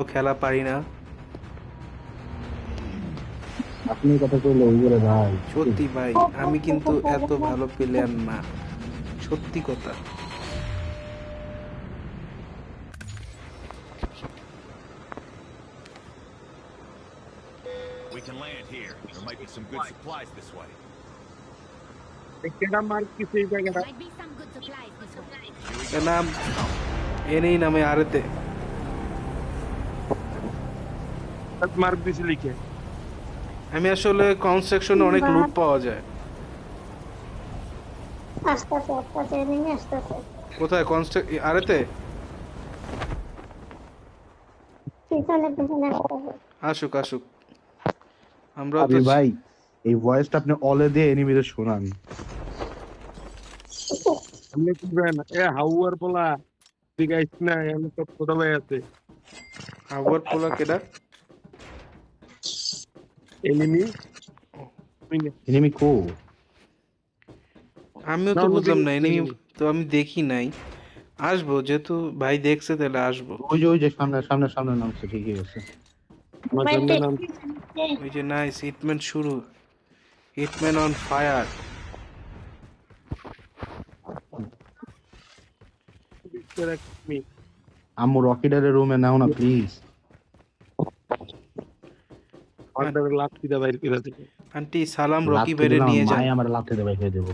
খেলা পারি না। আপনি কথা কইলে ওইগুলো ভাই সত্যি ভাই, আমি কিন্তু এত ভালো প্লেয়ার না, সত্যি কথা। We can land here. There might be some good supplies this way. কেডা মার কি সেই জায়গাটা Might be some good supplies this way. এর নাম এনেই নামে আরেতে। মার দিছে লিখে আমি আসলে কনস্ট্রাকশনে অনেক লুট পাওয়া যায়। আস্তে এনিমি আসতেছে কোথায় আরেতে? পিছনে আসতেছে আসুক আসুক, আমরা তো আরে ভাই এই ভয়েসটা আপনি অলে দিয়ে এনিমিদের শোনান। আমি কি জান হাউয়ার পোলা দিগাইছ না আমি তো ছোট ভাই আছে আবার পোলা কেডা? এনিমি এনিমি কো? আমিও তো বুঝলাম না এনিমি তো আমি দেখি নাই। আসবো, যেহেতু ভাই দেখছে তাহলে আসবো। ওই যে সামনে সামনে সামনে নামছে, ঠিকই আছে। আমার সামনে নাম ওই যে নাইস, হিটম্যান শুরু, হিটম্যান অন ফায়ার। আম্মু রকিডারের রুমে নাও না প্লিজ। অর্ডার লাত্তি দা বাইরে করে দিতে আন্টি সালাম, রকি বেড়ে নিয়ে যান। মাই আমার লাথি দেবে খেয়ে দেবো।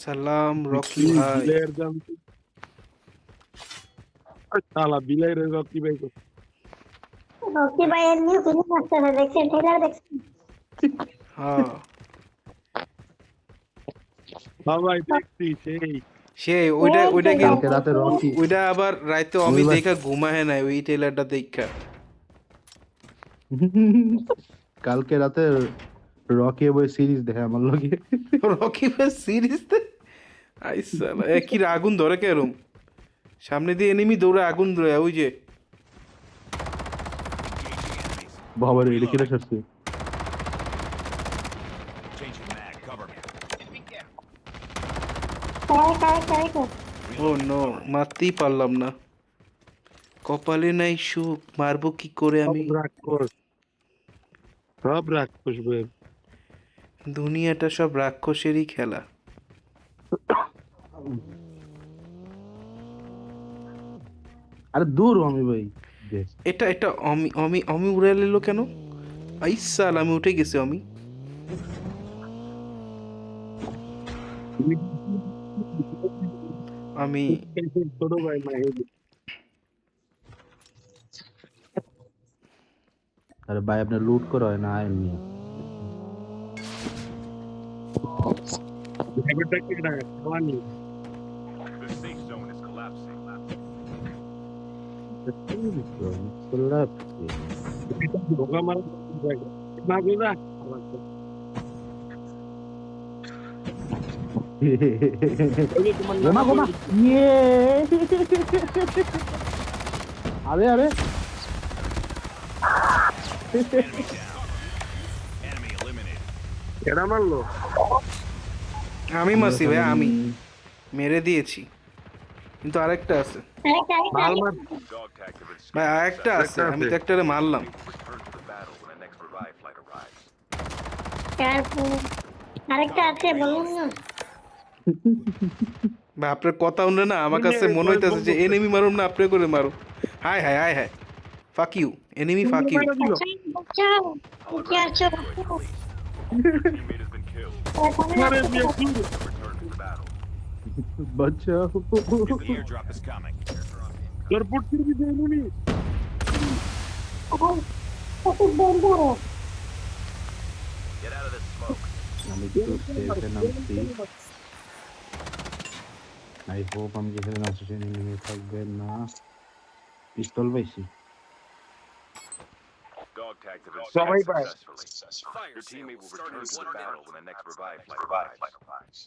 সালাম রকি ভাই। বিলের দাম শালা বিলের রকি ভাই রকি ভাইয়ের নিউ ফিল্ম আসতেছে, দেখছেন ট্রেলার দেখছেন? হ্যাঁ বাবাই দেখছি সেই সেই ওইটা কালকে রাতে রকি ওইটা আবার রাইতে আমি দেখা ঘুমায় নাই ওই ট্রেলারটা দেখা। কালকে রাতে রকি বই সিরিজ দেখে আমার লগে। রকি ভাই সিরিজ আইসালা কি আগুন ধরে কেরম, সামনে দিয়ে এনিমি দৌড়ে আগুন ধরে ওই যে। বাবার এটা কিরা করছে? Changing mag. Cover me. Correct oh no, মারতেই পারলাম না, কপালে নাই সুখ, মারবো কি করে আমি। সব রাক্ষস ভাই দুনিয়াটা সব রাক্ষসেরই খেলা। আরে দূর আমি ভাই এটা এটা অমি অমি অমি উড়ে এলো কেন? আইসাল আমি উঠে গেছি আমি। আমি ছোট ভাই মাহিদি আরে ভাই আপনি লুট করে হয় না এমনি। ব্যাপারটা কি না খাওয়ানি The safe zone is collapsing. ঢোকা মারা না গোদা গোমা গোমা ইয়ে আরে আরে Enemy eliminated. এরা মারলো আমি মাসি ভাই, আমি মেরে দিয়েছি, কিন্তু আরেকটা আছে মাল মার Dog tags have been ভাই, scanned. আরেকটা আছে, আমি তো একটারে মারলাম। Return to the battle when the next revive flight arrives. আরেকটা আছে বলুন না। ভাই আপনার কথা শুনে না আমার কাছে মনে হইতেছে যে এনিমি মারুম না আপনি করে মারো। Hi hi hi hi, fuck you enemy, fuck you. বাঁচাও, কি আছো? Teammate has been killed. মারে দিয়ে কি Return to the battle. বাচ্চা The airdrop is coming. তোর পুটকির দিতে এমনি Get out of this smoke. আমি তো সেফে নামছি। আই হোপ আমি যেখানে নামছি সেখানে নেমে থাকবে না। পিস্তল পাইছি। Dog tags have been Somebody scanned back. successfully. Your teammate will return to the battle when the next revive flight arrives.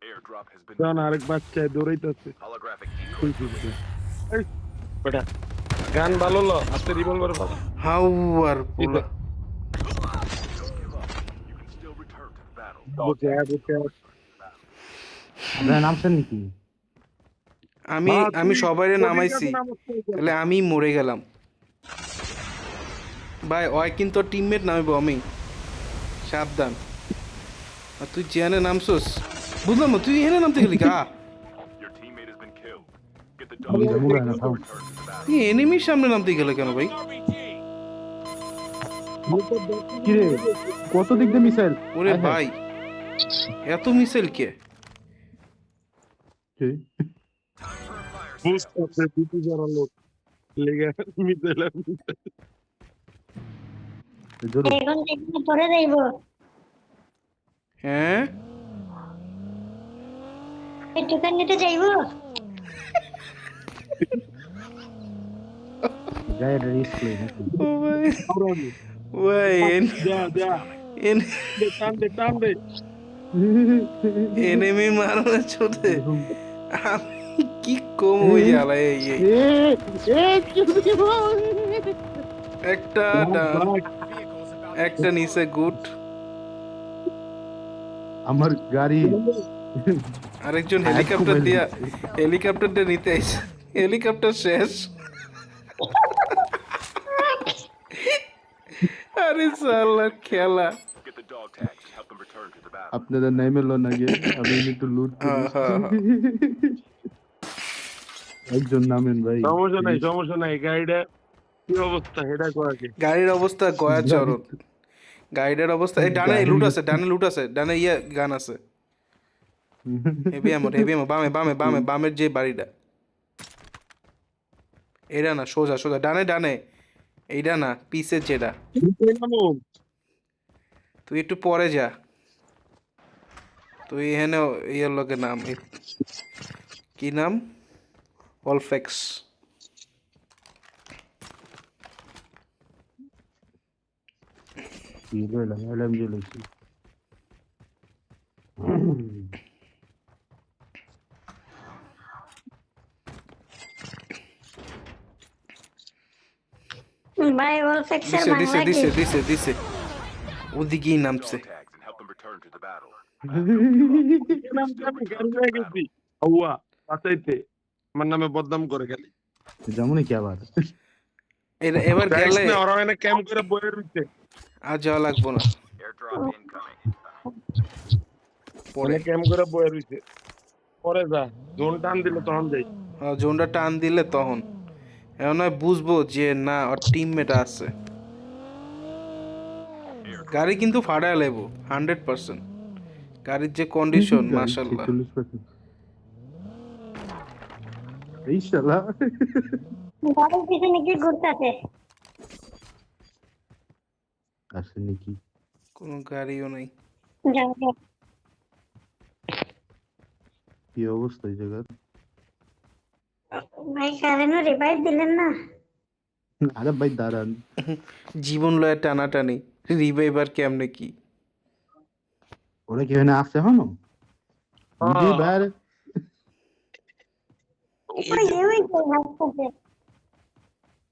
Airdrop has been জান আরেক বাচ্চা দৌড়াইতেছে holographic decoy. বেটা গান ভালো ল হাতে রিভলভার ভালো হাওয়ার পোলা You can still return to the battle. বুঝে বুঝে আপনার নামছেন নাকি? আমি সবাইরে নামাইছি তাহলে আমি মরে গেলাম ভাই ওই কিন্তু টিমমেট নামাইবো আমি সাবধান আর তুই জিয়ানে নামছস বুঝলাম না, তুই এখানে নামতে গেলি কা Your teammate has been killed. Get the আমি dog যাবো না থাম। return to the battle. তুই এনিমির সামনে নামতে গেলে কেন ভাই? কি রে কত দিক দিয়ে মিসাইল? ওরে ভাই এত মিসাইল কে? বুস্ট করতে দিতে যারা লোক লেগে মিতেলা জোরে এখন থেকে পরে যাইব হ্যাঁ একটুখানি নিতে যাইব গায়ে ডিসপ্লে নাকি? ও ভাই আউরানি ভাই যা যা টান দে এনিমি মারানো ছোটে আমি কি কম হয়ে জ্বালাই একটা ডান একটা নিচে গুড আমার গাড়ি আরেকজন হেলিকপ্টার দিয়া হেলিকপ্টারটা নিতে আইছে হেলিকপ্টার শেষ আরে সালা খেলা Get the dog tags and help them return to the battle. আপনাদের নামে লো না গে আমি একটু লুট করি একজন নামেন ভাই সমস্যা নাই গাড়িটা কি অবস্থা এটা কোয়াকে গাড়ির অবস্থা গয়া চরণ গাড়ির অবস্থা এই ডানে লুট আছে ডানে ইয়ে গান আছে হেভি আমর বামের যে বাড়িটা এটা না সোজা ডানে এইটা না পিসের যেটা তুই একটু পরে যা তুই এখানে ইয়ের লোকের নাম কি নাম অলফেক্স কি রইলাম এলাম জ্বলেছি ভাই ওলফেক্সের দিছে বাংলা দিছে কি দিছে দিছে ওদিকেই নামছে Dog tags and help them return to the battle. হুয়া বাঁচাইতে আমার নামে বদনাম করে গেলি যেমন কি আবার এবার গেলে ওরা এনে ক্যাম্প করে বইয়ে রইছে আর যাওয়া লাগবো না Airdrop incoming. পরে ক্যাম্প করে বইয়ে রইছে পরে যা জোন টান দিলে তখন যাই জোনটা টান দিলে তখন এখন নয় বুঝবো যে না ওর টিমমেট আছে গাড়ি কিন্তু ফাড়ায় লেবো 100% গাড়ির যে কন্ডিশন মাশাআল্লাহ 40%। এই শালা গাড়ির পিছনে কি ঘুরতেছে আসে নাকি কোনো গাড়িও নাই যাও যাও কি অবস্থা এই জায়গার? ভাই কারেন্ট রিভাইভ দিলেন না আরে ভাই দাঁড়ান জীবন লয়ে টানাটানি রিভাইভার কেমনে কি ওরা কি এখানে আসছে এখনো? জি ভাই ওই যে হাসতেছে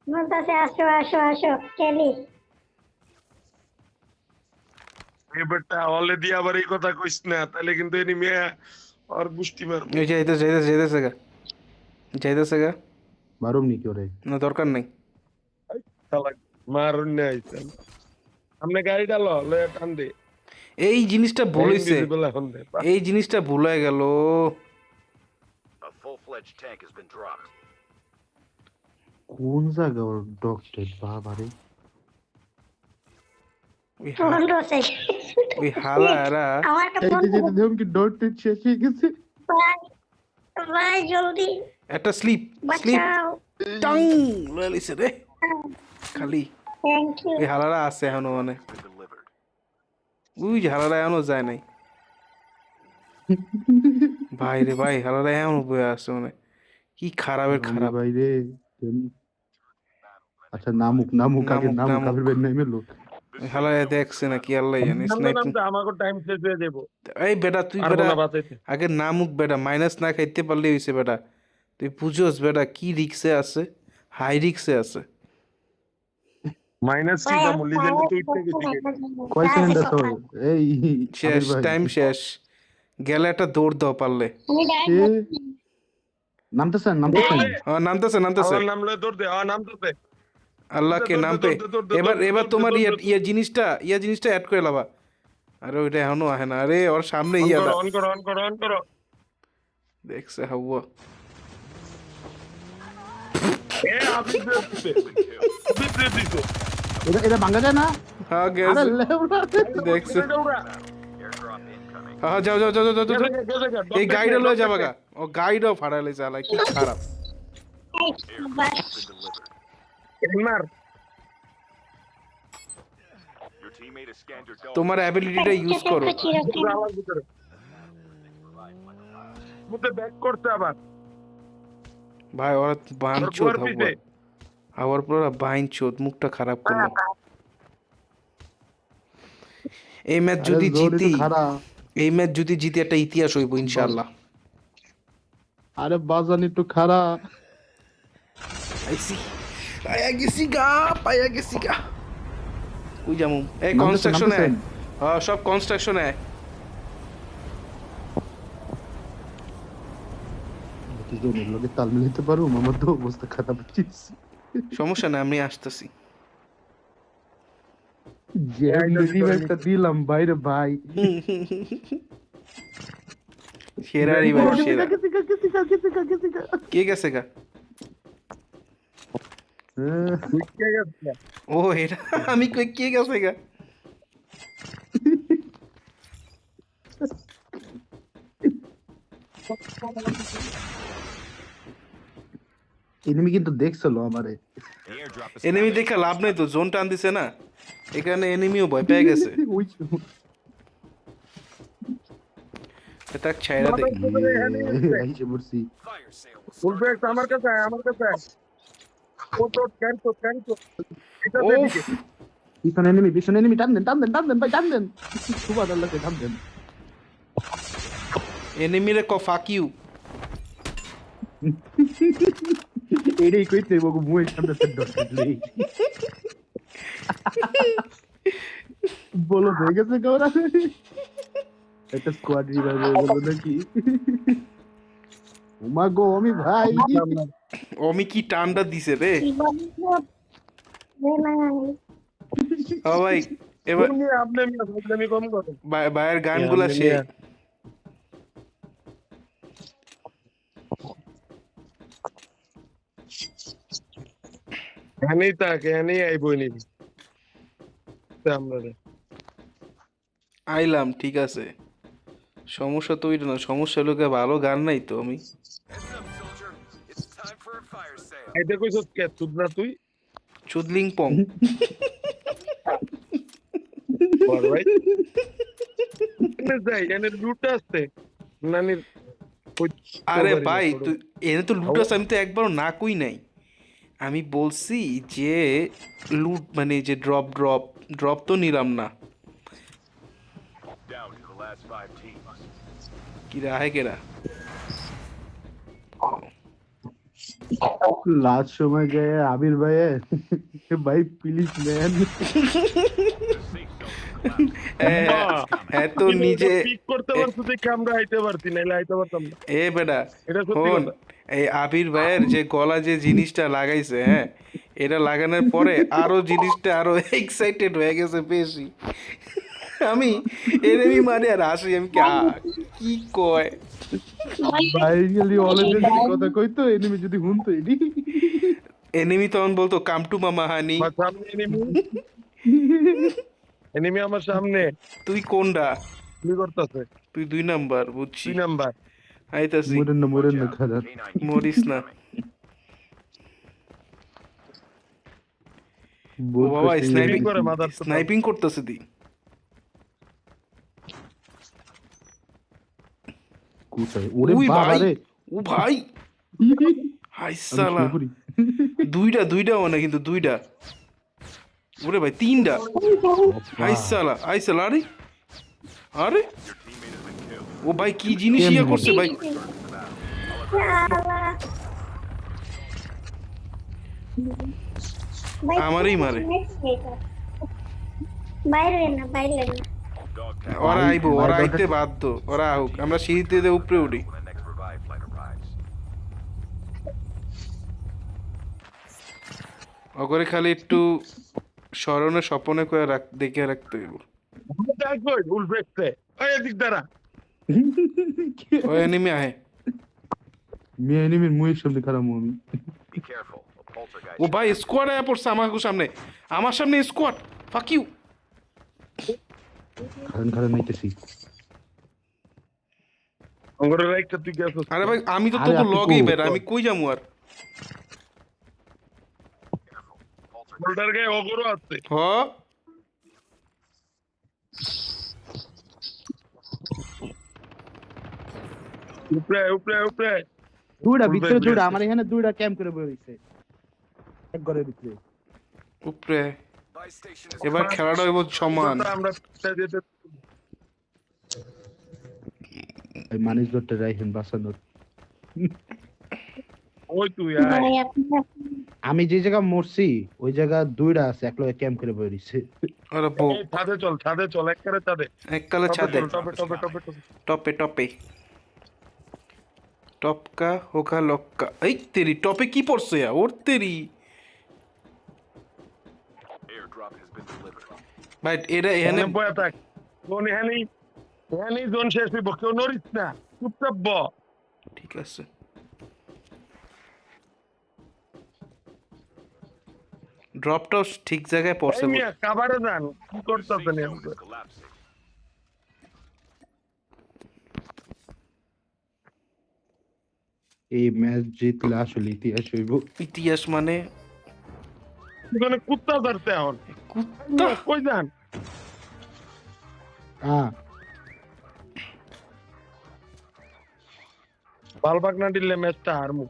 বলতেছে আসো আসো আসো কেলি এবারটা হলে দিয়ে আবার এই কথা কইস না তাহলে কিন্তু এনি মেয়ে আর গুষ্টি মারবো এই যাইতেছে গা মারুম নি করে না দরকার নাই মারুন না আইছেন আমনে গাড়িটা লয়ে টান দে এই জিনিসটা ভুল হইছে Invisible এখন দে এই জিনিসটা ভুল হয়ে গেল A full-fledged tank has been dropped. কোন জায়গা ওর ডক্টর বাবারে ওই হালারা আমার একটা ফোন যেতে যেতে দেখুন কি ডক্টর শেষ হয়ে গেছে ভাই ভাই জলদি একটা স্লিপ বাঁচাও টাং লইছে রে খালি থ্যাংক ইউ এই হালারা আছে এখনো মানে Been delivered. ওই যে হালারা এখনো যায় নাই ভাই রে ভাই হালারা এখনো বয়ে আছে মানে কি খারাপের খারাপ ভাই রে আচ্ছা নামুক আগে নামুক নামুক। কাবির ভাই নামে লোক হালারা দেখছে না কি আল্লাহ জানে স্নাইপিং আমাকে টাইম শেষ হয়ে যাবো এই বেটা তুই আর বেটা না বাঁচাইতে আগে নামুক বেটা মাইনাস না খাইতে পারলে হইছে বেটা তুই বুঝোস বেটা কি রিক্সে আছে হাই রিক্সে আছে। মাইনাস কি দাম লিজেন্ডে তো উঠতে গেছি কয় সেকেন্ড আছে এই শেষ, আবির ভাই টাইম শেষ। গেলে একটা দৌড় দাও পারলে। আমি এ, ডাইরেক্ট নামতেছেন হ্যাঁ নামতেছে নামতেছে। আল্লাহর নাম লয়ে দৌড় দে নাম তো দে আল্লাহকে নাম পে। এবার তোমার ইয়ে জিনিসটা অ্যাড করে লাবা। আরে ওইটা এখনো আহে না। আরে ওর সামনে ইয়াদা অন করো দেখছে হাওয়া। এ আবির দিতে এটা ভাঙা যায় না? হ্যাঁ আরে গেছে লেউড়া। দেখছে। Airdrop incoming. হ্যাঁ যাও যাও যাও যাও যাও। এই গাইডও লয়ে যাবা গা। ও গাইডও ফাড়াইলে চালা কি খারাপ। Been delivered. মার Your teammate has scanned your dome. তোমার অ্যাবিলিটিটা ইউজ করো। আমার ভিতরে মুতে ব্যাক করতে আবার ভাই ওরা বাঞ্চোদ ওর পিছে। আবার পুরো বাইঞ্চোদ মুখটা খারাপ করলো। এই ম্যাচ যদি জিতি, এই ম্যাচ যদি জিতি একটা ইতিহাস হইব ইনশাআল্লাহ। আরে বাজান একটু খারা। আইসি পায়া গেছি গা। কই যামু? এই কনস্ট্রাকশনে আয়। হ্যাঁ সব কনস্ট্রাকশনে আয়। কি জনের লগে তাল মিলাইতে পারো? আমার তো অবস্থা খারাপ হচ্ছে। সমস্যা না, আমি আসতেছি। যে রিভাইভটা দিলাম বাইরে ভাই। সেরা রিভাইভ সেরা। কে গেছে গা? ও এটা আমি কই কে গেছে গা? এনিমি কিন্তু দেখছিল আমারে। The airdrop is এনিমি দেখে লাভ নাই তো, জোন টান দিছে না। এখানে এনিমিও ভয় পেয়ে গেছে। ওই এটা ছাইরা দে। আইসে পড়ছি। fire sale will start. বলবে আমার কাছে ও তো ক্যান্টো এটা ও দেখি পিছনে এনিমি টান দেন ভাই টান দেন। সুবহানাল্লাহকে টান দেন। এনিমিরে ক ফাক ইউ। এটাই কইতে বগু মুই সামনে থেকে ধরতে। বলো হয়ে গেছে গৌরা। একটা স্কোয়াড রিভাইভ হয়ে গেল নাকি? ওমা গো আমি ভাই। অমি কি টানটা দিছে রে। ও ভাই এবার আপনি কম করেন ভাইয়ের গানগুলা সে এখানেই আইবই নি আমরা আইলাম ঠিক আছে। সমস্যা তো ওইটা না, সমস্যা লোকে ভালো গান নাই তো আমি। Heads up, soldier. It's time for a fire sale. আইতে কইছস কে তুই না তুই চুদলিং পং। বল ভাই এনে যাই এনে লুট আছে নানির আরে ভাই তুই এনে তো লুট আছে, আমি তো একবারও না কই নাই। আমি বলছি যে লুট মানে যে ড্রপ তো নিলাম না। Down to the last 5 teams. কিরা আহে কেরা? লাস্ট সময় গিয়ে আবির ভাই ভাই please man. The safe zone is collapsing. হ্যাঁ তো নিজে পিক করতে পারছ দেখে আমরা আইতে পারছি না আইতে পারতাম না এ বেটা এটা সত্যি শোন, কথা। এই আবির ভাইয়ের যে গলা যে জিনিসটা লাগাইছে, হ্যাঁ এটা লাগানোর পরে আরো জিনিসটা আরো এক্সাইটেড হয়ে গেছে বেশি। আমি এনিমি মারি আর আসি, আমি কি কয় ভাই গেলি অলরেডি কথা কইতো এনিমি যদি হুনতো এডি। এনিমি তখন বলতো কাম টু মামা হানি। আমার সামনে এনিমি আমার সামনে তুই কোনটা? কি করতেছে তুই 2 নাম্বার, বুঝছি 2 নাম্বার আইতাছি। মরেন না খারাপ। K9 মরিস না। ও বাবা করে মাদার তো স্নাইপিং করতেছে দি। কোথায় ওরে ওই বাবা ভাই, রে। ও ভাই হাই সালা। দুইটা মানে কিন্তু দুইটা। ওরে ভাই 3টা। হাই সালা আরে আরে ও ভাই কি জিনিস ইয়া করছে ভাই। ভাই আমারই মারে। বাইরে না বাইরে না Dog tag. ওরা আইবো, ওরা বাইরে আইতে বাধ্য, ওরা আহুক, আমরা সিঁড়িতে দিয়ে উপরে উঠি। When the next revive flight arrives. অগরে খালি একটু স্মরণে স্বপনে করে দেখে রাখতে হইব। দেখ কই ভুল ফেকতে ওই এদিক দ্বারা ওই এনিমি আহে। মেয়ে এনিমির মুখের সামনে খারাপ আমি। Be careful. A poltergeist. ও ভাই স্কোয়াড আয়া পড়ছে আমার সামনে, আমার সামনে স্কোয়াড, ফাক ইউ। খারান নাইতেছি। অঙ্গরে রাইটটা তুই গেছস আরে ভাই আমি তো আরে তোকে আপনি লগেই কো? বের, আমি কই যামু আর? হোল্ডার গায়ে অগরও আছে হ উপরে উপরে উপরে দুইটা ফুল ভিতরে ব্যাগ দুইটা আছে। আমার এখানে দুইটা ক্যাম্প করে বসে রইছে। এক ঘরের ভিতরে। উপরে। Buy station is এবার খেলাটা হইব সমান। আমরা যেতে ওই মানুষ ধরতে রাইছেন বাঁচানোর। ওই তুই আয় ভাই আপনি আমি যে জায়গা মরছি ওই জায়গা দুইটা আছে এক লগে ক্যাম্প করে বসে রইছে। ওরা বো এই ছাদে চল একবারে ছাদে এককালে ছাদে টপে টপে টপে টপে টপে টপে টপকা হোকা লক্কা। এই তেরি টপে কি পড়ছে ওর তেরি। airdrop has been delivered. ভাই এটা এখানে এখানে বয়া থাক কোন এখানে জোন শেষ হইব কেউ নড়িস না চুপচাপ ব ঠিক আছে। ড্রপটাও ঠিক জায়গায় পড়ছে এই বলে। মিয়া কাবারে যান কি করতেছেন Zone is collapsing. এই ম্যাচ জিতলে আসলে ইতিহাস হইব। ইতিহাস মানে এখানে কুত্তা ধরতে এখন কুত্তা। কই যান বালবাগ না দিলে ম্যাচটা হারমু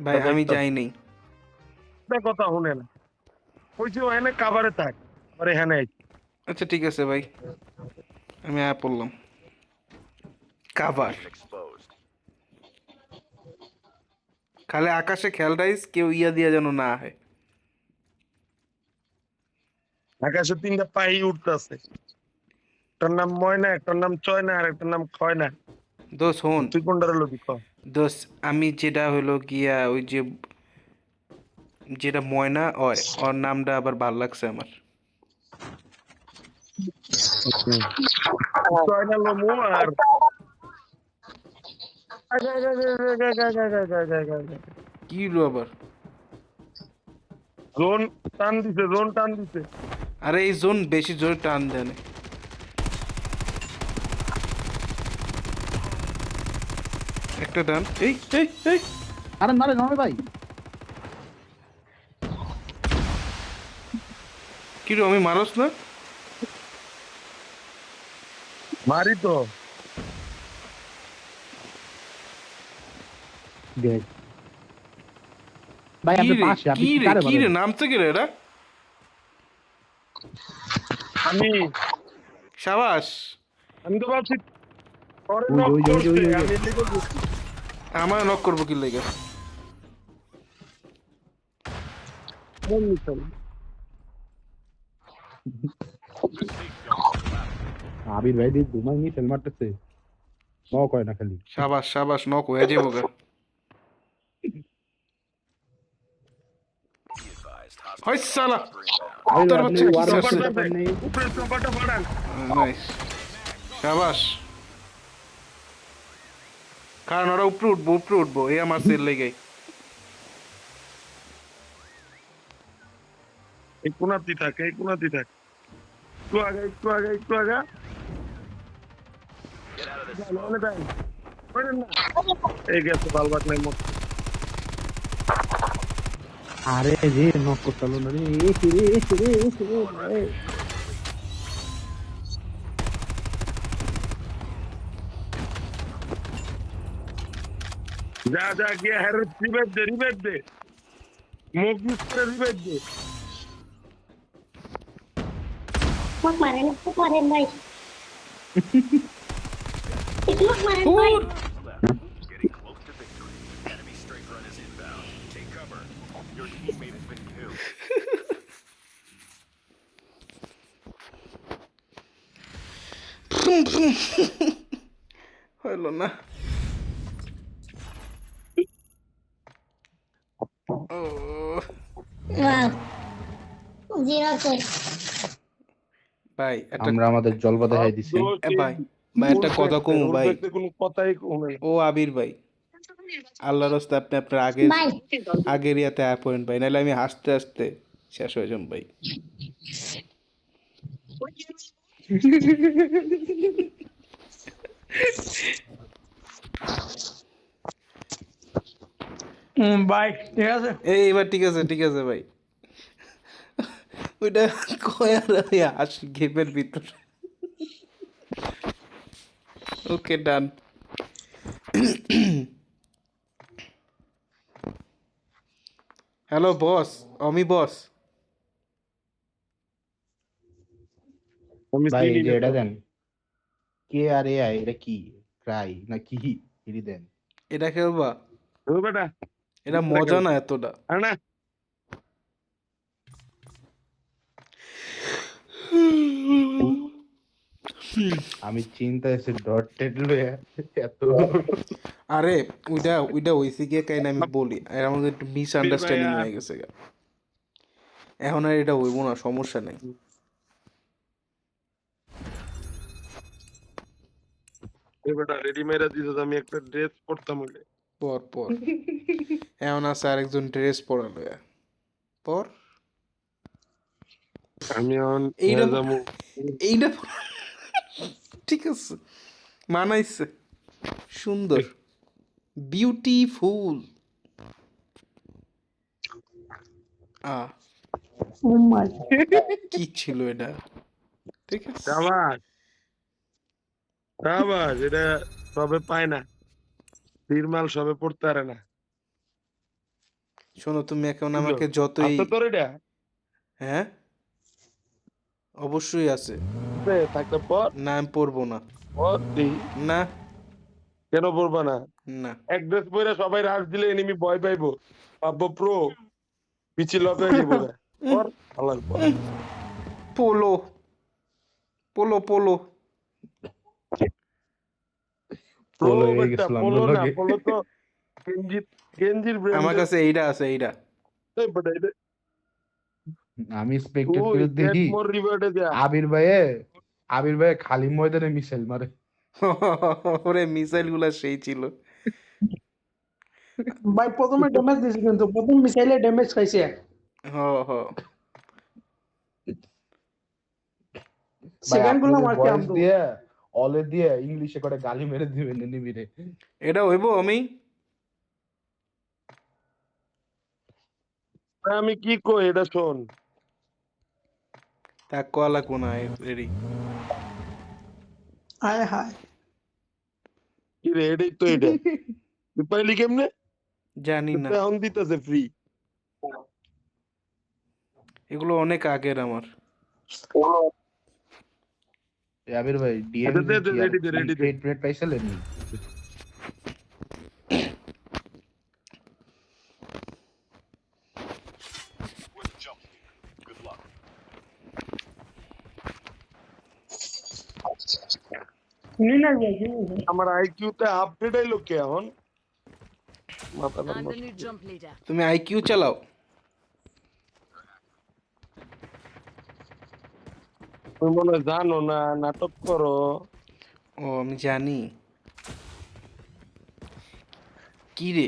ভাই আমি যাই নাই। একটা কথা শুনে না কইছি ওখানে কাবারে থাক আর এখানে আই। আচ্ছা ঠিক আছে ভাই, আমি আয়া পড়লাম। Cover Exposed. খালি আকাশে খেয়াল রাইস, কেউ ইয়া দিয়া যেন না হয়। আকাশে তিনটা পাই উঠতেছে একটার নাম ময়না একটার নাম চয়না আর একটার নাম খয়না দোষ হন তুই কোনটার লবি ক দোষ, আমি যেটা হলো গিয়া ওই যে যেটা ময়না হয়, ওর নামটা আবার ভাল লাগছে আমার। চয়না লমু আর কি হলো আবার? জোন টান দিছে আরে এই জোন বেশি জোরে টান দেয় না। একটা টান, এই এই এই আরে না ভাই কি রে, আমি মানুষ না? মারি তো দেখ ভাই কি আপনি রে পাশে আপনি কি রে কারে কি রে বলেন? নামছে কি রে এরা? আমি সাবাস। তো ভাবছি পরে ওই, knock ওই, ওই, করছে, ওই, ওই, ওই। আমি এদিকে ঢুকছি। আমার নক করবো কি লেগে? মন নিছে না। আবির ভাই দিয়ে ঘুমাই নিয়ে ফেল মারতেছে ন কয় না খালি সাবাস সাবাস, নক হয়ে যাবো গা। Be advised. হয় সালা। আরে তোর আপনি বাচ্চা কি ওয়ার করছে? ব্যাপার নেই উপরে চপাটা ফাড়ান। নাইস, সাবাস। কারণ ওরা উপরে উঠবো এই আমার সেল লেগে। এই কোনাতি থাক একটু আগে Get out of this যান, smoke. ওখানে যান। করেন না। এই গেছে বালবাক নাই মত আরে রে নক করতালো না রে এসে রে যা গিয়ে হ্যাঁ রিবেট দে মুখ মিস করে রিবেট দে মুখ মারেন ভাই মুখ মারেন ভাই Left. Getting close to victory. Enemy strike run is inbound. Take cover. Your teammate has been killed. হইলো না। ও Wow. Zero kill. ভাই একটা আমরা আমাদের জলবা দেখাই দিছি। ভাই একটা কথা কমু ভাই। কোনো কথাই কমে ও আবির ভাই, আল্লাহর রাস্তে আপনি আপনার Bye. আগের ইয়াতে অ্যাপয়েন্ট ভাই, নাহলে আমি হাসতে হাসতে শেষ হয়ে যাম ভাই। বাই, ঠিক আছে। এবার ঠিক আছে ঠিক আছে ভাই। ওইটা কয় আর হাসি গেমের ভিতর। ওকে ডান। হ্যালো বস, অমি বস। আমি ভাই চিনি এই যে না এটা তো। দেন, কে আর এআই, এটা কি ক্রাই না কি এটি দেন। এটা খেলবা? ও বেটা এটা মজা না এতটা। আর না আমি চিন্তা এসে ডট টেট লয়ে এত আরে ওইটা ওইটা হইছে গিয়ে কাইন আমি বলি, আর আমাদের একটু মিসআন্ডারস্ট্যান্ডিং হয়ে গেছে গা। এখন আর এটা হইব না, সমস্যা নাই। এ বেটা রেডি মেরা দিছ, আমি একটা ড্রেস পরতাম হইলে। পর পর এখন আছে আরেকজন ড্রেস পরা লয়া পর। আমি এখন এইটা যাবো এইটা ঠিক আছে, মানাইছে, সুন্দর, বিউটিফুল। Oh my. কি ছিল এটা? ঠিক আছে, সাবাস সাবাস, এটা সবে পায় না, নির্মাল সবে পড়তে পারে না। শোনো তুমি এখন আমাকে যতই, আছে তোর এটা হ্যাঁ অবশ্যই আছে। থাকতে পর না আমি পরবো না, পর দেই। না কেন পড়বা না? না। এক ড্রেস পরে সবাই রাশ দিলে এনিমি ভয় পাইবো, পাবো প্রো পিছিল হবে নিব না। পর আলার পর polo polo polo pro polo হয়ে বেটা, গেছিলাম পোলো না, লগে। পোলো তো গেঞ্জির আমার ব্র্যান্ড। কাছে এইটা আছে, এইটা। বেটা এটা আমি স্পেক্টেট তুই করে গেট দেখি মোর রিওয়ার্ডে যা। আবির ভাইয়ে খালি ময়দানে মিসাইল মারে। ওরে মিসাইল গুলা সেই ছিল। ভাই প্রথমে ড্যামেজ দিছে, কিন্তু প্রথম মিসাইলে ড্যামেজ খাইছে। হ হ ভাই সেকেন্ড আপনি গুলো মারতে ভয়েস আমদো। দিয়ে অলে দিয়ে ইংলিশে করে গালি মেরে দিবেন এনিমিরে। এটা হইব আমি। আমি কি কই এটা শোন, তা কয়া লাগবো না, রেডি। হায় হায়। কি রে এটাই তো এটা। তুই পাইলি কেমনে? জানি না, এখন দিতেছে ফ্রি। এগুলো অনেক আগের আমার। আবির ভাই ডিএম আচ্ছা, দে, ready দে, ready দে। ট্রেড পাইছিলেন? Good luck. শুনি না ভাই, শুনি না। আমার আইকিউ তে আপডেট আইলো কে এখন? মাথা I'm নষ্ট। the new jump leader. তুমি আইকিউ চালাও? তুমি মনে হয় জানো না, নাটক করো। ও আমি জানি। কি রে?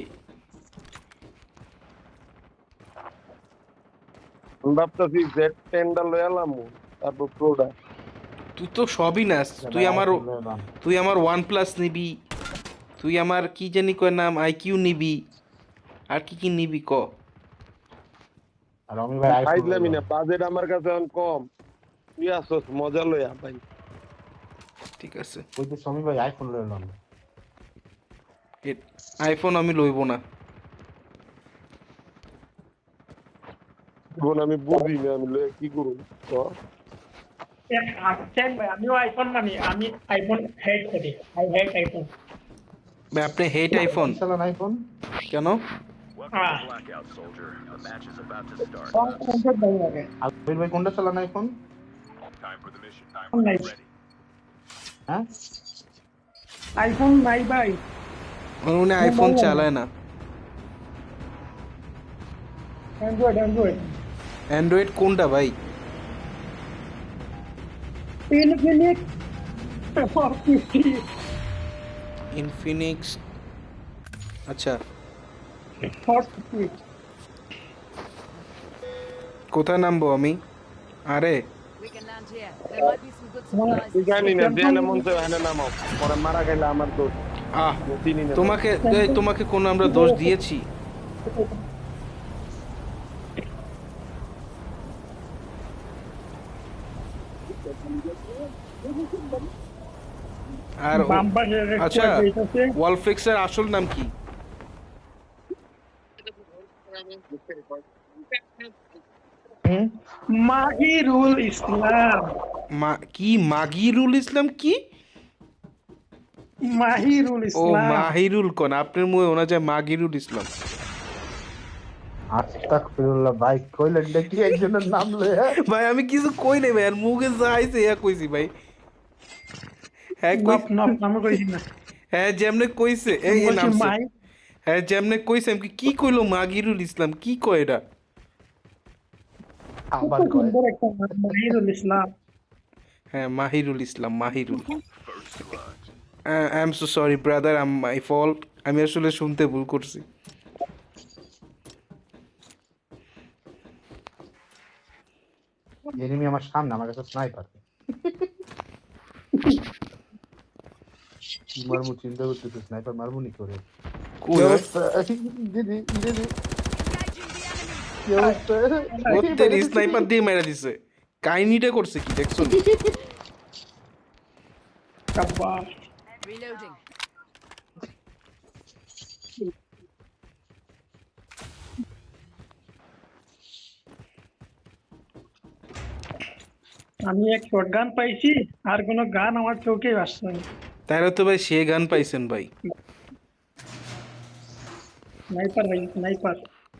আমি ভাবতেছি জেড 10টা লয়ে এলাম, তারপর প্রোডা। তুই তো সবই নাস। তুই আমার ওয়ান প্লাস নিবি, তুই আমার কি জানি কয় নাম আইকিউ নিবি, আর কি কি নিবি ক? আর আমি ভাই খাইলামই না, বাজেট আমার কাছে এখন কম। তুই আসছ মজা লইয়া ভাই। ঠিক আছে, ওই যে সমী ভাই আইফোন লইলাম। আইফোন আমি লইব না। বোন আমি বুঝি না, আমি লইয়া কি করব? চেক ভাই, আমিও আইফোন মানি, আমি আইফোন হেট করি। I hate iPhone. ভাই আপনি হেট আইফোন চালান আইফোন? কেন? Ah. blackout, soldier. The match is about to start. কোনটা দাও আগে আলবির ভাই কোনটা চালান এখন? Time for the mission. Time Oh, for nice. ready. হ্যাঁ আইফোন নাই ভাই ওর মনে হয় আইফোন চালায় না, অ্যান্ড্রয়েড অ্যান্ড্রয়েড কোনটা ভাই? ইনফিনিক্স 450 ইনফিনিক্স, আচ্ছা 450 কোথায় নামবো আমি? আরে We can land here. There might be some good supplies. তুই জানি না যেখানে মন চায় ওখানে নামাও পরে মারা গেলে আমার দোষ আহ চিনি না তোমাকে কোন আমরা দোষ দিয়েছি? আর আচ্ছা ওয়ালফ্লেক্সের আসল নাম কি? মাহিরুল ইসলাম কি মাগিরুল ইসলাম কি? মাহিরুল ও ইসলাম মাহিরুল কোন আপনার মুখে ওনা যায় মাগিরুল ইসলাম। আস্তাগফিরুল্লাহ ভাই কইলেন নাকি একজনের নাম লইয়া? ভাই আমি কিছু কই নাই ভাই, আর মুখে যা আইছে ইয়া কইছি ভাই। হ্যাঁ নাম কইছি না হ্যাঁ যেমনে কইছে এই বলছি নামছে, মাই হ্যাঁ যেমনে কইছে আমি কি কইলো মাগিরুল ইসলাম কি কয় এটা? আবার কয় সুন্দর একটা নাম, মাহিরুল ইসলাম হ্যাঁ Mahirul Islam, Mahirul. I am so sorry brother, my fault, আমি আসলে শুনতে ভুল করছি। এনিমি আমার সামনে, আমার কাছে স্নাইপার। মারমু চিন্তা করতেছে স্নাইপার মারমু নি করে। কই ভাই? দিদি দিদি ওতে স্নাইপার দিয়ে মেরে দিছে, কাহিনীটা করছে কি দেখছো? কাব্বার Reloading. আমি এক শটগান পাইছি আর কোনো গান আমার চোখে আসছে না তাহলে তো ভাই সে গান পাইছেন ভাই। স্নাইপার ভাই স্নাইপার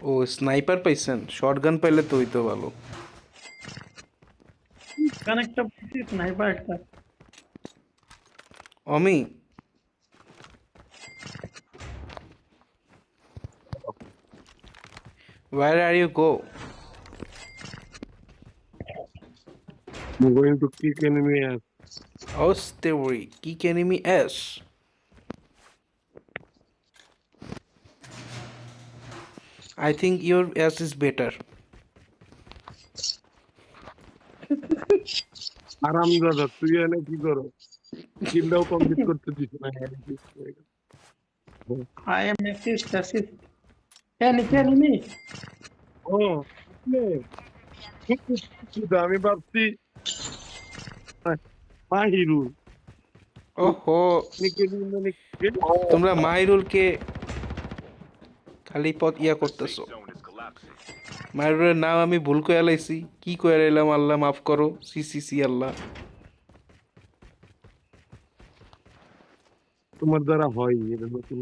ও স্নাইপার পাইছেন, শর্টগান পাইলে তো হইতো ভালো। গান একটা পাইছি স্নাইপার একটা অমি where are you go? I'm going to kick enemy ass. How's theory kick enemy ass? I think your ass is better. আরামদাদা তুই এনে কি করো কিলটাও কমপ্লিট করতে দিস না আই এম অ্যাসিস্ট এনিমি ও আমি ভাবছি মাহিরুল ওহো তোমরা মাইরুলকে খালি পথ ইয়া করতেছো। Zone is collapsing. মাইরুলের নাম আমি ভুল করে এলাইছি, কি করে এলাম আল্লাহ মাফ করো, সি সি সি আল্লাহ। তোমার দ্বারা হয় এটা নতুন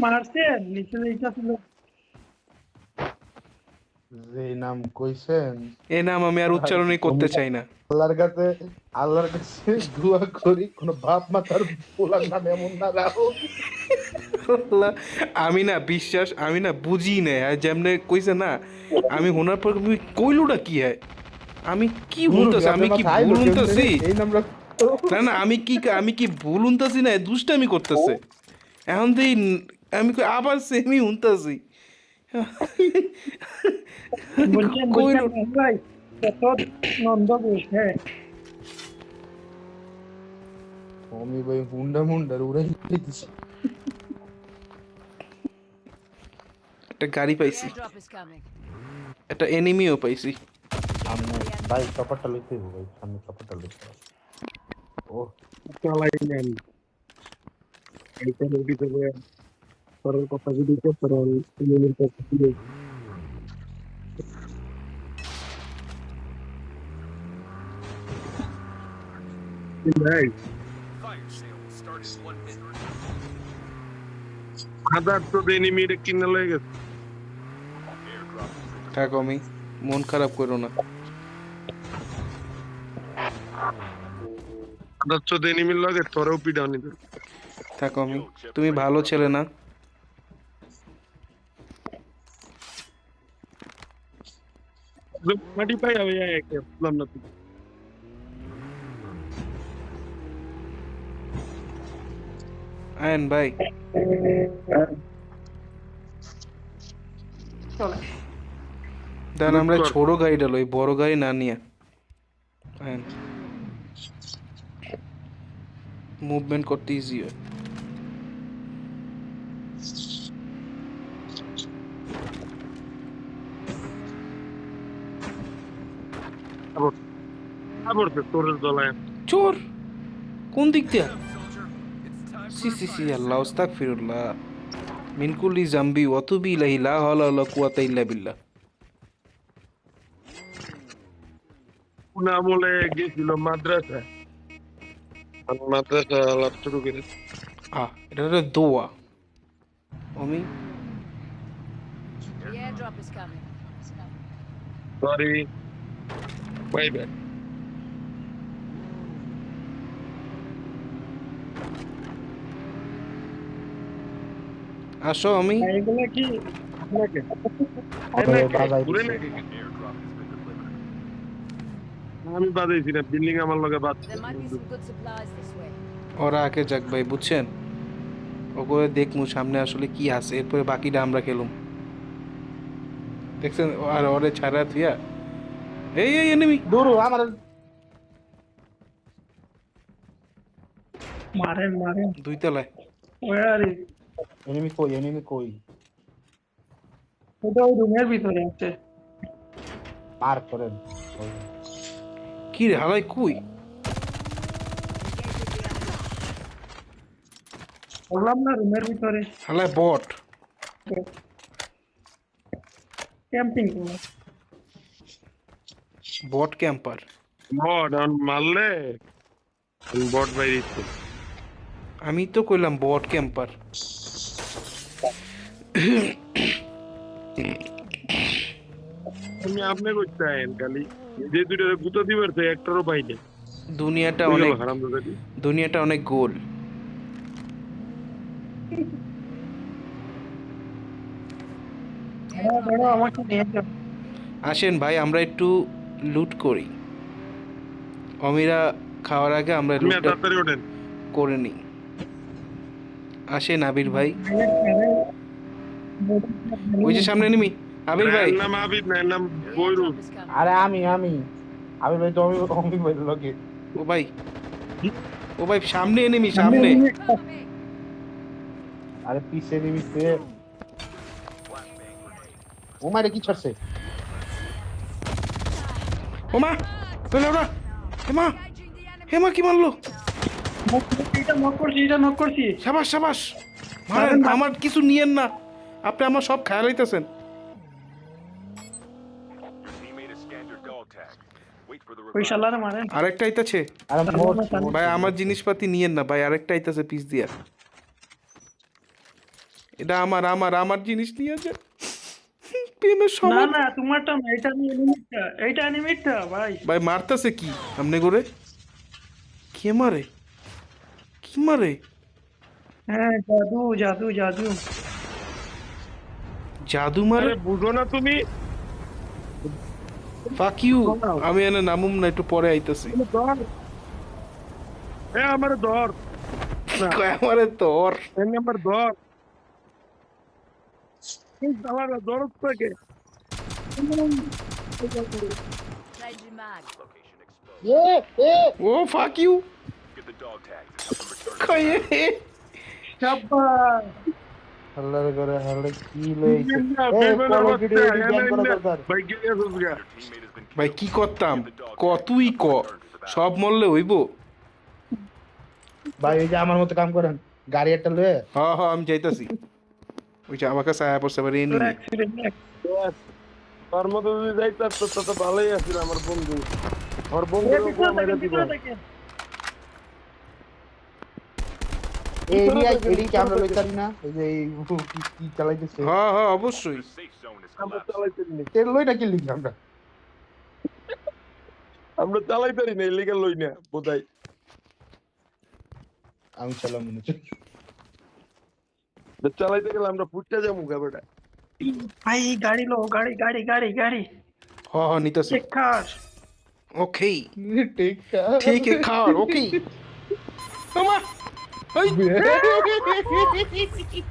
মারছে নিচে নিচে ছিল যে নাম কইছেন এ নাম আমি আর উচ্চারণই করতে চাই না। আল্লাহর কাছে দোয়া করি কোন বাপ মাতার পোলার নাম এমন না রাখো। আল্লাহ, আমি না বিশ্বাস আমি না বুঝি না, আর যেমনে কইছে না আমি শোনার পর কইলুটা কি হয়, আমি কি শুনতেছি, আমি কি ভুল শুনতেছি? এই নাম না না আমি কি ভুল শুনতেছি না দুষ্টামি করতেছে এখন তো আমি আবার সেমি শুনতেছি। বলছেন ভাই কত নন্দ বসে আমি ভাই হুন্ডা মুন্ডার উড়াই দিছি। একটা গাড়ি পাইছি, Airdrop is coming. একটা এনিমিও পাইছি। সামনে ভাই চপারটা লইতে হবে ভাই, সামনে চপারটা লইতে হবে। ও চালাই নেন এইটা রেডি করে করার কথা যদি করতে পারেন ইউনিট করতে ভাই Fire sale will start in 1 minute. হাজার তো এনিমি কিনে লয়ে গেছে। থাক আমি মন খারাপ করো না। হাজার তো এনিমি লগে তোরেও পিডানি দে। থাক আমি, তুমি ভালো ছেলে না। মাটি পাই আমি একে বললাম না তুই। আয়ন ভাই চলে দেন আমরা ছোট গাড়িটা লই, বড় গাড়ি না নিয়ে। আয়ন মুভমেন্ট করতে ইজি হয়। আবার তোরের দলায় চোর কোন দিক দিয়া? সি সি সি আল্লাহ আস্তাগফিরুল্লাহ মিন কুল্লি জামবি ওয়া তুবি ইলাইহি লা হাওলা ওয়া লা কুওয়াতা ইল্লা বিল্লাহ। কোন আমলে গেছিল মাদ্রাসা, মাদ্রাসা লাভ শুরু করে। এটা হলো দোয়া। আমি The airdrop is coming. Sorry bye bye. আসো আমি এগুলো কি আপনাকে ঘুরে নাকি? Airdrop has been delivered. আমি বাজাইছি না, বিল্ডিং আমার লগে বাদ। There might be some good supplies this way. ওরা আগে যাক ভাই, বুঝছেন? ওগুলো দেখমু সামনে আসলে কি আছে, এরপরে বাকিটা আমরা খেলুম। দেখছেন আর ওরে ছাড়া থিয়া এই এনিমি দূর আমার মারেন মারেন দুই তলায়। ওয়ারে এনিমি কই ওটা ওই রুমের ভিতরে আছে। মার করেন। কি রে হালাই কই? বললাম না রুমের ভিতরে হালাই বট ক্যাম্পিং বট ক্যাম্পার। বট মারলে বট বাইরে। আমি তো কইলাম বট ক্যাম্পার। আমি আপনি কইতেন খালি যে দুইটা গুতা দিবার তো একটারও পাইনি। দুনিয়াটা অনেক গোল। ধরো আমাকে নিয়ে যাও। আসেন ভাই আমরা একটু লুট করি। অমিরা খাওয়ার আগে আমরা লুটটা তাড়াতাড়ি ওঠেন। করে নিই। আসেন আবির ভাই, ওই যে সামনে এনিমি। আবির ভাই এর নাম আবিদ না, এর নাম The বৈরু। airdrop is coming. আরে আমি ভাই তো আমি ভাই লোকে ও ভাই সামনে এনিমি, সামনে। Cover me. আরে পিছে নিমিতে ও মারে কি ছড়ছে ওমা চলে ওরা। Hema Engaging the enemy. Hema কি মারলো? এটা নক করছি সাবাস সাবাস মারেন, আমার কিছু নিয়েন না, আপনি আমার সব খেয়াল হইতেছেন। Teammate has scanned your dog tag. Wait for the ওই revive. শালারে মারেন। আরেকটা আইতাছে আরে মোর ভাই, আমার জিনিসপাতি নিয়েন না ভাই, আরেকটা আইতাছে পিস দিয়া। এটা আমার জিনিস নিয়ে যায় প্রেমের না সমান। না তোমারটা না, এটা আমি এনিমিটটা ভাই। ভাই মারতাছে কি সামনে করে? কে মারে? কি মারে? হ্যাঁ জাদু জাদু মারে? আরে বুঝো না তুমি? Fuck you. আমি এনে নামুম না, একটু পরে আইতাছি। ধর আমার ধর, কয় আমারে তোর এর নাম্বার ধর। আমার ধর থেকে Changing mag. Location exposed. ও fuck you. Get the dog tags and help them return. কয় শাবাশ। আল্লাহর করে হালে কি লইছে ভাই কি Your teammate has been ভাই killed. কি করতাম? তুই ক সব মরলে হইব? ভাই এই যে আমার মতো কাম করেন, গাড়ি একটা লয়ে হ্যাঁ আমি যাইতাছি। ওই যে আমার কাছে আয়া পড়ছে এবার এনিমি। তোর মতো যদি যাইতাস তো ভালোই আছিল। আমার বন্ধু আমার বন্ধু এডি ক্যামেরা লইতারি না এই যে কি চালাইতেছে হ্যাঁ হ্যাঁ অবশ্যই The safe zone is আমরা collapsing. চালাইতে নি তেল লই না কি লিখ আমরা আমরা চালাইতে নি ইলিগাল লই না বোধহয় আমি চালাম মনে হচ্ছে চালাইতে গেলে আমরা ফুটতে যাবো গাবেটা ভাই গাড়ি লো গাড়ি গাড়ি গাড়ি গাড়ি হ্যাঁ হ্যাঁ নিতেছি চেক কার ওকে টেক ঠিক है খাওয়ার ওকে মামা এই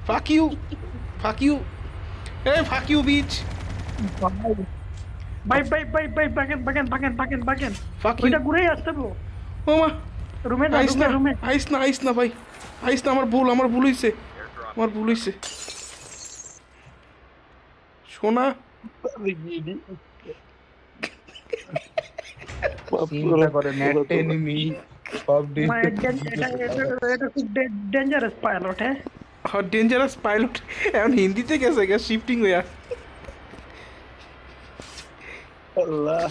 fuck you hey fuck you bitch ভাই ভাই ভাই ভাই বাগেন বাগেন বাগেন বাগেন বাগেন fuck you ওইটা ঘুরেই আসতে বলো মামা রুমে না আইস না রুমে আইস না ভাই আইস না আমার ভুল হইছে আমার ভুল হইছে সোনা চিন্তা করে নেট এনিমি সব এটা খুব ডেঞ্জারাস পাইলট হ্যাঁ হ্যাঁ ডেঞ্জারাস পাইলট এখন হিন্দিতে গেছে গা শিফটিং হইয়া আল্লাহ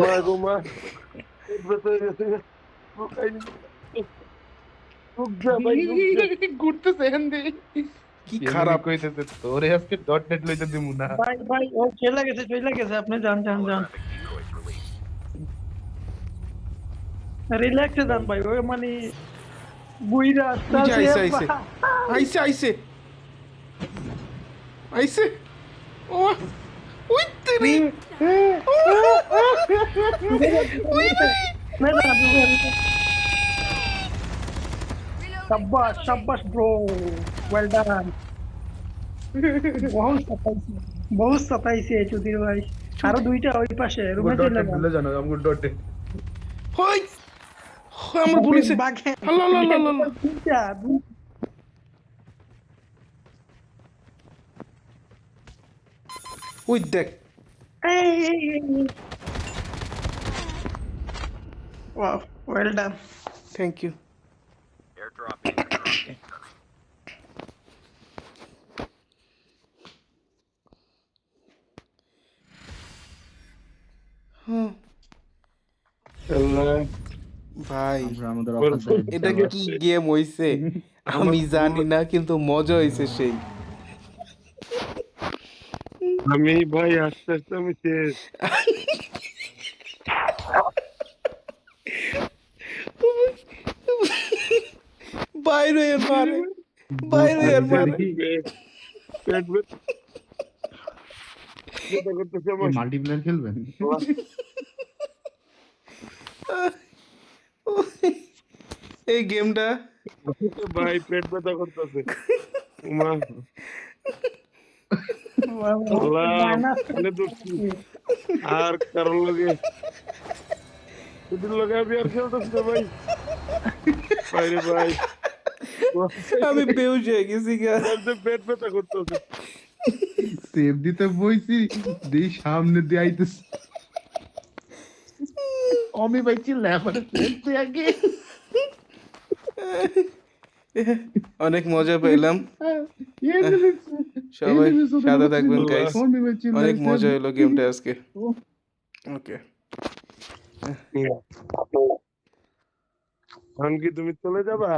মা গো মা বেঁচে গেছে ঘুরতেছে এন্ডে কি খারাপ কইতেছে তোরে আজকে ডট নেট লইতে দিমু না ভাই ভাই ও চলে গেছে আপনি যান রিল্যাক্সে যান ভাই ওই মানে বুইরা আইসে ও ওই তেরি शाबाश ब्रो वेल डन बहुत सताइছে চুদির ভাই আরো দুইটা ওই পাশে রুমে চলে যান জানো আমগো ডট নেট হই আমার ভুল হইছে আল্লাহ আল্লাহ আল্লাহ দুইটা ওই দেখ wow well done thank you Airdrop. ভাই আমরা আমাদের অফিসে এটা কি গেম হইছে আমি জানি না কিন্তু মজা হইছে সেই আমি ভাই আস্তে আস্তে আমি শেষ বাইরে মারে পেট করতেছে আমার মাল্টিপ্লেয়ার খেলবেন এই গেমটা ভাই পেট ব্যথা করতেছে মা আর কারণ লাগে লগে আমি আর খেলতেছি না ভাই বাইরে ভাই আমি বেউস হয়ে গেছি গা পেট ব্যথা করতেছে সেভ দিতে বইছি দেই সামনে দিয়ে আইতেছে আমি ভাই চিল্লা পড়ে তুই আগে অনেক মজা পেলাম সবাই সাথে থাকবেন গাইস অনেক মজা হলো গেমটা আজকে ওকে এখন কি তুমি চলে যাবা